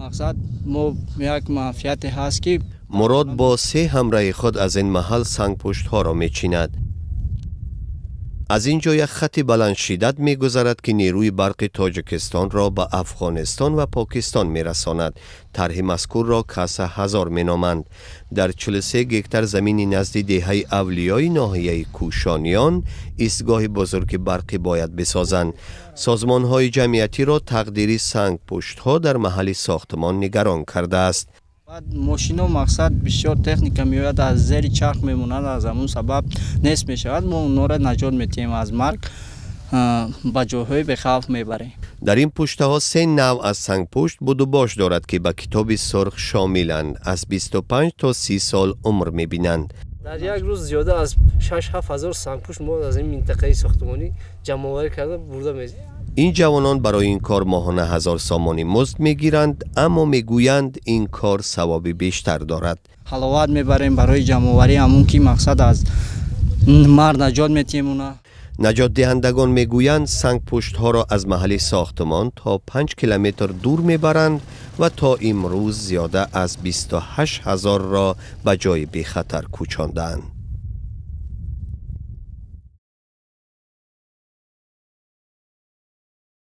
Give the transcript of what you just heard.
مقصد ما یک معافیت هست که مراد با 3 همراه خود از این محل سنگ پشت ها را می چیند. از اینجا یک خط بلند شدت می گذرد که نیروی برق تاجیکستان را به افغانستان و پاکستان می رساند. طرح مذکور را کاسه هزار می نامند. در 43 هکتار زمین نزد دهه اولیای ناحیه کوشانیان ایستگاه بزرگ برقی باید بسازند. سازمان های جمعیتی را تقدیری سنگ پشت ها در محل ساختمان نگران کرده است. ماشینا مقصد بسیار تکنیکا میاد از زیر چرخ میمونند، از همون سبب نیست میشود. ما اونها را نجات میتیم از مرگ، به جاهای به خوف میبریم. در این پشته ها 3 نوع از سنگ پشت بود و باش دارد که به کتاب سرخ شاملند. از 25 تا 30 سال عمر میبینند. در یک روز زیاده از 6-7 هزار سنگ پشت ما از این منطقه ساختمانی جمع آوری کرده برده میزنیم. این جوانان برای این کار ماهانه 1000 سامانی مزد میگیرند، اما میگویند این کار ثواب بیشتر دارد. حلاوت میبریم برای جمع آوری همون که مقصد از مرد نجات میتیم. اونا نجات دهندگان میگویند سنگ پشت ها را از محل ساختمان تا 5 کیلومتر دور میبرند و تا امروز زیاده از 28,000 را به جای بی خطر کوچاندند.